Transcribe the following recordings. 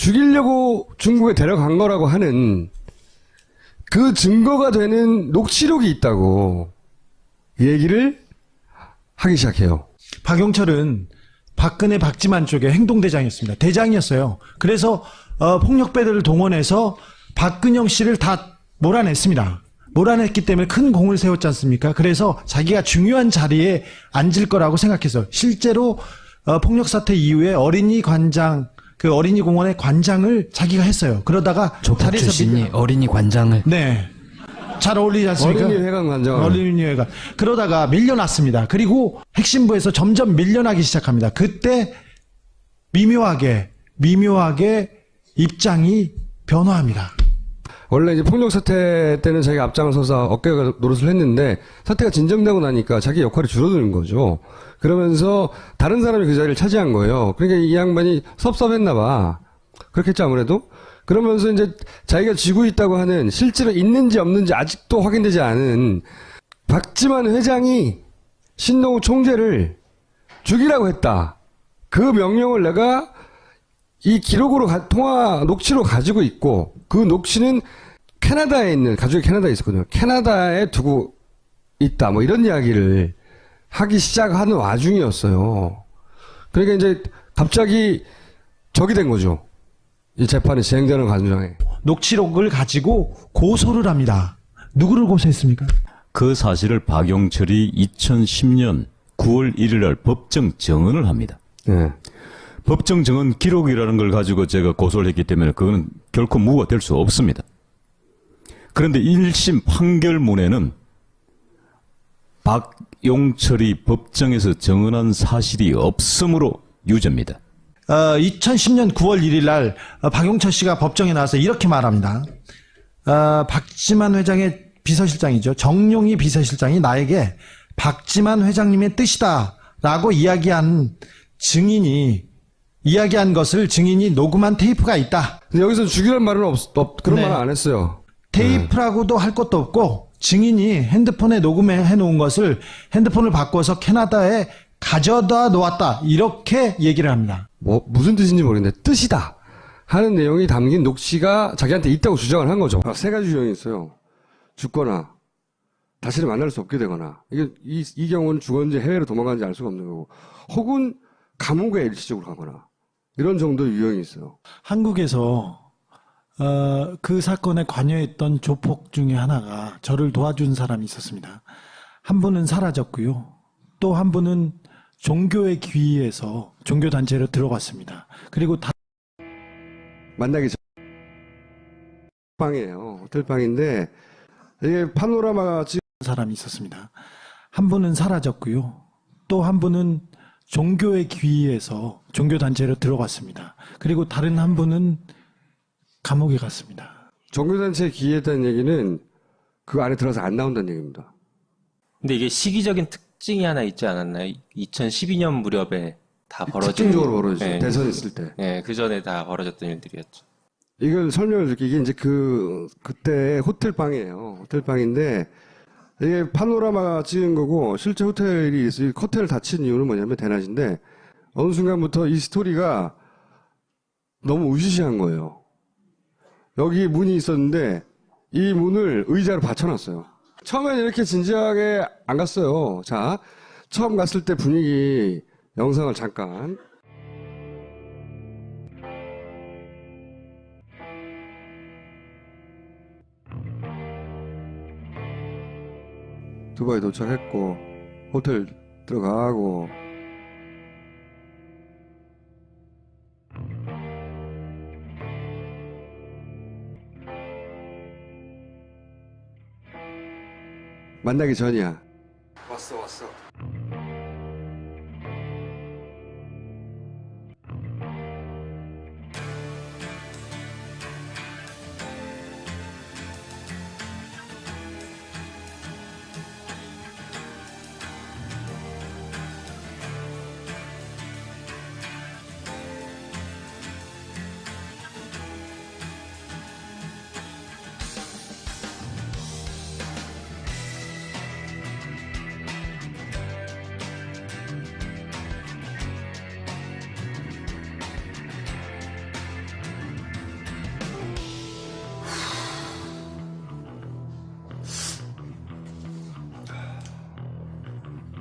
죽이려고 중국에 데려간 거라고 하는 그 증거가 되는 녹취록이 있다고 얘기를 하기 시작해요. 박용철은 박근혜 박지만 쪽의 행동대장이었습니다. 대장이었어요. 그래서 폭력배들을 동원해서 박근영 씨를 다 몰아냈습니다. 몰아냈기 때문에 큰 공을 세웠지 않습니까? 그래서 자기가 중요한 자리에 앉을 거라고 생각해서 실제로 폭력 사태 이후에 어린이 관장, 그 어린이 공원의 관장을 자기가 했어요. 그러다가 조폭 출신이 어린이 관장을. 네. 잘 어울리지 않습니까? 어린이회관 관장. 어린이회관. 그러다가 밀려났습니다. 그리고 핵심부에서 점점 밀려나기 시작합니다. 그때 미묘하게 입장이 변화합니다. 원래 이제 폭력 사태 때는 자기가 앞장서서 어깨가 노릇을 했는데 사태가 진정되고 나니까 자기 역할이 줄어드는 거죠. 그러면서 다른 사람이 그 자리를 차지한 거예요. 그러니까 이 양반이 섭섭했나 봐. 그렇겠죠, 아무래도. 그러면서 이제 자기가 쥐고 있다고 하는 실제로 있는지 없는지 아직도 확인되지 않은 박지만 회장이 신동우 총재를 죽이라고 했다. 그 명령을 내가 이 기록으로 통화 녹취로 가지고 있고 그 녹취는 캐나다에 있는 가족이 캐나다에 있었거든요. 캐나다에 두고 있다. 뭐 이런 이야기를 하기 시작하는 와중이었어요. 그러니까 이제 갑자기 적이 된 거죠. 이 재판이 진행되는 과정에. 녹취록을 가지고 고소를 합니다. 누구를 고소했습니까? 그 사실을 박용철이 2010년 9월 1일 날 법정 증언을 합니다. 네. 법정 증언 기록이라는 걸 가지고 제가 고소를 했기 때문에 그거는 결코 무효가 될 수 없습니다. 그런데 1심 판결문에는 박용철이 법정에서 증언한 사실이 없으므로 유죄입니다. 2010년 9월 1일 날 박용철 씨가 법정에 나와서 이렇게 말합니다. 박지만 회장의 비서실장이죠. 정용희 비서실장이 나에게 박지만 회장님의 뜻이다 라고 이야기한 것을 증인이 녹음한 테이프가 있다. 근데 여기서 죽이란 말은 그런 네. 말은 안 했어요. 테이프라고도 할 것도 없고 증인이 핸드폰에 녹음해 놓은 것을 핸드폰을 바꿔서 캐나다에 가져다 놓았다. 이렇게 얘기를 합니다. 뭐 무슨 뜻인지 모르겠는데 뜻이다 하는 내용이 담긴 녹취가 자기한테 있다고 주장을 한 거죠. 세 가지 유형이 있어요. 죽거나 다시는 만날 수 없게 되거나 이 경우는 죽었는지 해외로 도망가는지 알 수가 없는 거고 혹은 감옥에 일시적으로 가거나 이런 정도의 유형이 있어요. 한국에서 그 사건에 관여했던 조폭 중에 하나가 저를 도와준 사람이 있었습니다. 한 분은 사라졌고요. 또 한 분은 종교에 귀의해서 종교단체로 들어갔습니다. 그리고 만나기 전 방이에요. 호텔방인데 이게 파노라마가 찍은 사람이 있었습니다. 한 분은 사라졌고요. 또 한 분은 종교에 귀의해서 종교단체로 들어갔습니다. 그리고 다른 한 분은 감옥에 갔습니다. 종교단체에 기여했다는 얘기는 그 안에 들어서 안 나온다는 얘기입니다. 근데 이게 시기적인 특징이 하나 있지 않았나요? 2012년 무렵에 다 벌어진. 특징적으로 벌어지죠. 네, 대선 있을 때. 네, 그 전에 다 벌어졌던 일들이었죠. 이걸 설명을 드릴게요. 이게 이제 그때 호텔방이에요. 호텔방인데 이게 파노라마가 찍은 거고 실제 호텔이 있어요. 호텔을 닫힌 이유는 뭐냐면 대낮인데 어느 순간부터 이 스토리가 너무 으시시한 거예요. 여기 문이 있었는데 이 문을 의자로 받쳐놨어요. 처음엔 이렇게 진지하게 안 갔어요. 자, 처음 갔을 때 분위기 영상을 잠깐. 두바이 도착했고 호텔 들어가고 만나기 전이야. 왔어.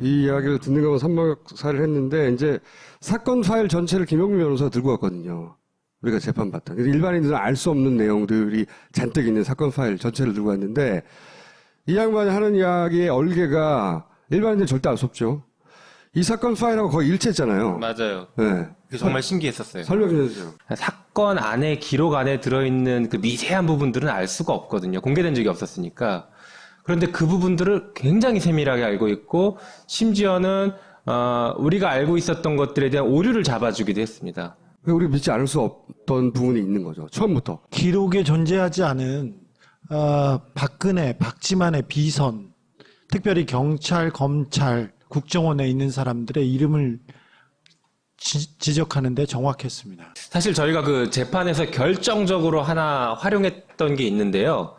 이 이야기를 듣는 것만 삼박사를 했는데 이제 사건 파일 전체를 김용민 변호사가 들고 왔거든요. 우리가 재판받던. 일반인들은 알 수 없는 내용들이 잔뜩 있는 사건 파일 전체를 들고 왔는데 이 양반이 하는 이야기의 얼개가 일반인들은 절대 알 수 없죠. 이 사건 파일하고 거의 일치했잖아요. 맞아요. 네. 그 정말 신기했었어요. 설명 좀 해주세요. 사건 안에 기록 안에 들어있는 그 미세한 부분들은 알 수가 없거든요. 공개된 적이 없었으니까. 그런데 그 부분들을 굉장히 세밀하게 알고 있고 심지어는 우리가 알고 있었던 것들에 대한 오류를 잡아주기도 했습니다. 우리 믿지 않을 수 없던 부분이 있는 거죠. 처음부터. 기록에 존재하지 않은 박근혜, 박지만의 비선, 특별히 경찰, 검찰, 국정원에 있는 사람들의 이름을 지적하는데 정확했습니다. 사실 저희가 그 재판에서 결정적으로 하나 활용했던 게 있는데요.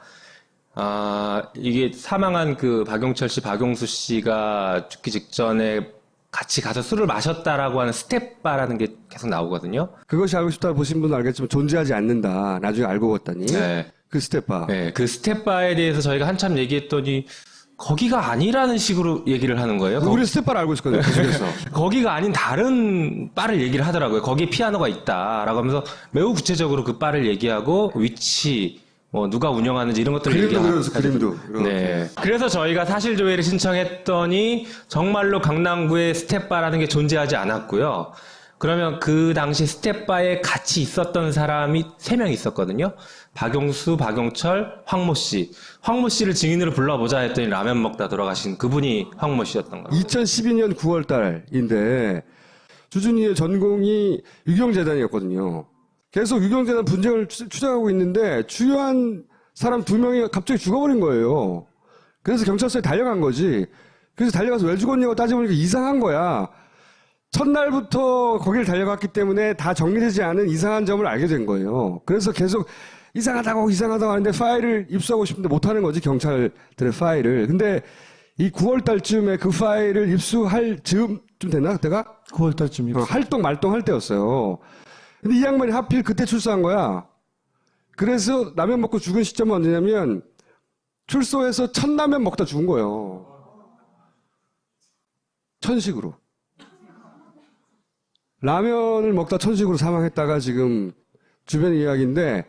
이게 사망한 그 박용철 씨, 박용수 씨가 죽기 직전에 같이 가서 술을 마셨다라고 하는 스텝바라는 게 계속 나오거든요. 그것이 알고 싶다 보신 분은 알겠지만 존재하지 않는다. 나중에 알고 봤더니. 네. 그 스텝바. 네, 그 스텝바에 대해서 저희가 한참 얘기했더니 거기가 아니라는 식으로 얘기를 하는 거예요. 우리 스텝바를 알고 있었거든요. 그 중에서. 거기가 아닌 다른 바를 얘기를 하더라고요. 거기에 피아노가 있다라고 하면서 매우 구체적으로 그 바를 얘기하고 위치, 뭐 누가 운영하는지 이런 것들을 그림도 얘기하고. 그려서 그림도. 네. 그래서 저희가 사실 조회를 신청했더니 정말로 강남구에 스텝바라는 게 존재하지 않았고요. 그러면 그 당시 스텝바에 같이 있었던 사람이 3명 있었거든요. 박용수, 박용철, 황모 씨. 황모 씨를 증인으로 불러보자 했더니 라면 먹다 돌아가신 그분이 황모 씨였던 거예요. 2012년 9월 달인데 주준이의 전공이 유경재단이었거든요. 계속 유경재단 분쟁을 추적하고 있는데 주요한 사람 2명이 갑자기 죽어버린 거예요. 그래서 경찰서에 달려간 거지. 그래서 달려가서 왜 죽었냐고 따져보니까 이상한 거야. 첫날부터 거기를 달려갔기 때문에 다 정리되지 않은 이상한 점을 알게 된 거예요. 그래서 계속 이상하다고 하는데 파일을 입수하고 싶은데 못하는 거지, 경찰들의 파일을. 근데 이 9월 달쯤에 그 파일을 입수할 즈음쯤 됐나, 그때가? 9월 달쯤이요. 말똥할 때였어요. 근데 이 양반이 하필 그때 출소한 거야. 그래서 라면 먹고 죽은 시점은 언제냐면 출소해서 첫 라면 먹다 죽은 거예요. 천식으로. 라면을 먹다 천식으로 사망했다가 지금 주변 이야기인데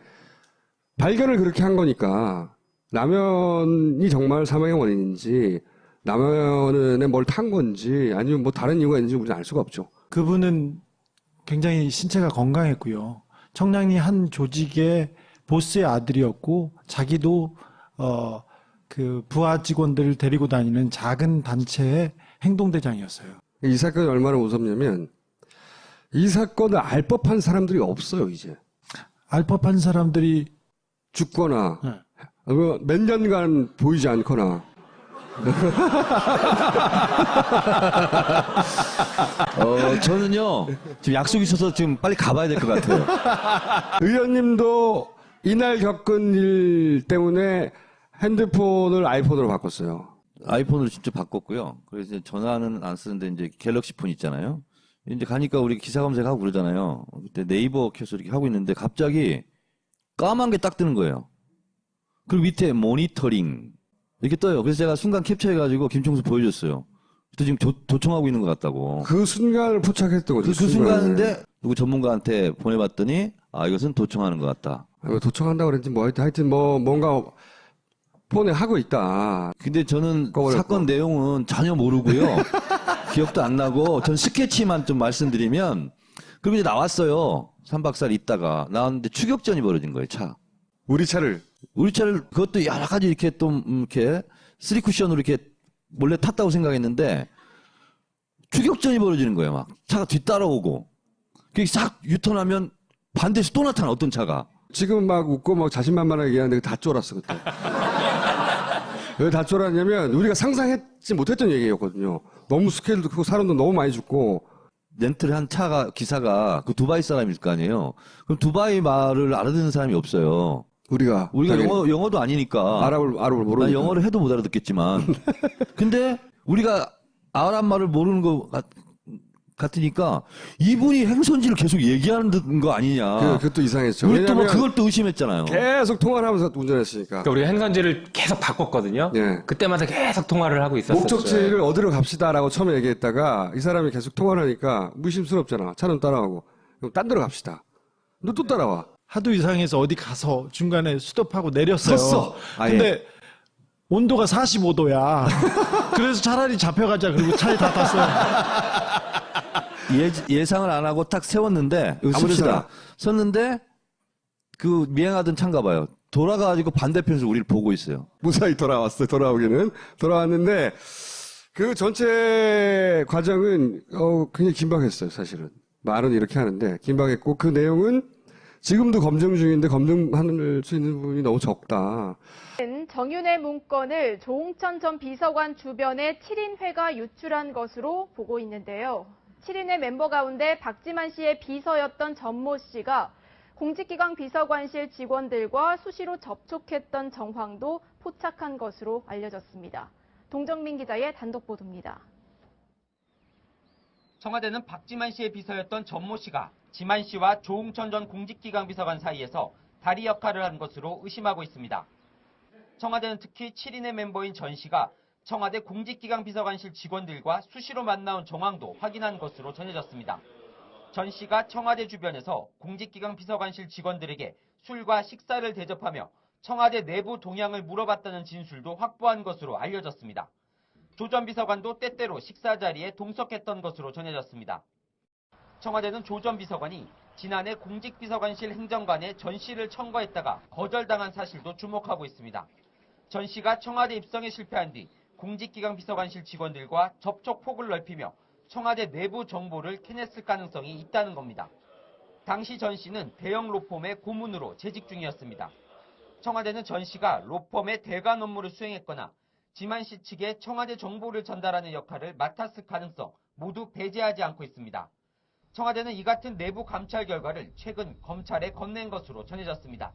발견을 그렇게 한 거니까 라면이 정말 사망의 원인인지 라면에 뭘 탄 건지 아니면 뭐 다른 이유가 있는지 우리는 알 수가 없죠. 그분은 굉장히 신체가 건강했고요. 청량리 한 조직의 보스의 아들이었고 자기도 그 부하 직원들을 데리고 다니는 작은 단체의 행동대장이었어요. 이 사건이 얼마나 무섭냐면 이 사건을 알 법한 사람들이 없어요, 이제. 알 법한 사람들이 죽거나 네. 몇 년간 보이지 않거나 저는요, 지금 약속이 있어서 지금 빨리 가봐야 될 것 같아요. 의원님도 이날 겪은 일 때문에 핸드폰을 아이폰으로 바꿨어요. 아이폰으로 직접 바꿨고요. 그래서 이제 전화는 안 쓰는데 이제 갤럭시 폰 있잖아요. 이제 가니까 우리 기사 검색하고 그러잖아요. 그때 네이버 켜서 이렇게 하고 있는데 갑자기 까만 게 딱 뜨는 거예요. 그리고 밑에 모니터링 이렇게 떠요. 그래서 제가 순간 캡처해가지고 김총수 보여줬어요. 또 지금 도청하고 있는 것 같다고. 그 순간을 포착했던 거죠. 그 순간인데 누구 전문가한테 보내봤더니 이것은 도청하는 것 같다. 도청한다고 그랬지 뭐 하여튼 뭐 뭔가 폰에 하고 있다. 근데 저는 꺼버렸고. 사건 내용은 전혀 모르고요. 기억도 안 나고 전 스케치만 좀 말씀드리면 그리고 이제 나왔어요. 3박 4일 있다가 나왔는데 추격전이 벌어진 거예요. 차. 우리 차를 그것도 여러 가지 이렇게 또 이렇게 3쿠션으로 이렇게 몰래 탔다고 생각했는데 추격전이 벌어지는 거예요. 막 차가 뒤따라오고 그게 싹 유턴하면 반대에서 또 나타나 어떤 차가. 지금 막 웃고 막 자신만만하게 얘기하는데 다 쫄았어 그때. 왜 다 쫄았냐면 우리가 상상했지 못했던 얘기였거든요. 너무 스케일도 크고 사람도 너무 많이 죽고. 렌트를 한 차가 기사가 그 두바이 사람일 거 아니에요. 그럼 두바이 말을 알아듣는 사람이 없어요. 우리가 당연히. 영어도 아니니까. 아랍을 모르니까. 난 영어를 해도 못 알아듣겠지만. 근데 우리가 아랍 말을 모르는 거 같으니까 이분이 행선지를 계속 얘기하는 거 아니냐. 그것도 이상했죠. 우리 또 뭐 왜냐면 그걸 또 의심했잖아요. 계속 통화를 하면서 운전했으니까. 그러니까 우리가 행선지를 계속 바꿨거든요. 예. 그때마다 계속 통화를 하고 있었어요. 목적지를 어디로 갑시다라고 처음에 얘기했다가 이 사람이 계속 통화를 하니까 무심스럽잖아. 차는 따라가고. 그럼 딴 데로 갑시다. 너 또 따라와. 하도 이상해서 어디 가서 중간에 스톱하고 내렸어요. 섰어. 아예. 근데 온도가 45도야. 그래서 차라리 잡혀가자. 그리고 차에 다 탔어요. 예상을 안 하고 딱 세웠는데, 아무리 씁시다. 섰는데, 그 미행하던 차인가 봐요. 돌아가가지고 반대편에서 우리를 보고 있어요. 무사히 돌아왔어요. 돌아오기는. 돌아왔는데 그 전체 과정은 굉장히 긴박했어요. 사실은. 말은 이렇게 하는데 긴박했고 그 내용은 지금도 검증 중인데 검증할 수 있는 부분이 너무 적다. 정윤의 문건을 조홍천 전 비서관 주변에 7인회가 유출한 것으로 보고 있는데요. 7인회 멤버 가운데 박지만 씨의 비서였던 전모 씨가 공직기강 비서관실 직원들과 수시로 접촉했던 정황도 포착한 것으로 알려졌습니다. 동정민 기자의 단독 보도입니다. 청와대는 박지만 씨의 비서였던 전모 씨가 지만 씨와 조홍천 전 공직기강 비서관 사이에서 다리 역할을 한 것으로 의심하고 있습니다. 청와대는 특히 7인의 멤버인 전 씨가 청와대 공직기강 비서관실 직원들과 수시로 만나온 정황도 확인한 것으로 전해졌습니다. 전 씨가 청와대 주변에서 공직기강 비서관실 직원들에게 술과 식사를 대접하며 청와대 내부 동향을 물어봤다는 진술도 확보한 것으로 알려졌습니다. 조 전 비서관도 때때로 식사 자리에 동석했던 것으로 전해졌습니다. 청와대는 조 전 비서관이 지난해 공직비서관실 행정관에 전 씨를 청거했다가 거절당한 사실도 주목하고 있습니다. 전 씨가 청와대 입성에 실패한 뒤 공직기강 비서관실 직원들과 접촉 폭을 넓히며 청와대 내부 정보를 캐냈을 가능성이 있다는 겁니다. 당시 전 씨는 대형 로펌의 고문으로 재직 중이었습니다. 청와대는 전 씨가 로펌의 대관 업무를 수행했거나 지만 씨 측에 청와대 정보를 전달하는 역할을 맡았을 가능성 모두 배제하지 않고 있습니다. 청와대는 이 같은 내부 감찰 결과를 최근 검찰에 건넨 것으로 전해졌습니다.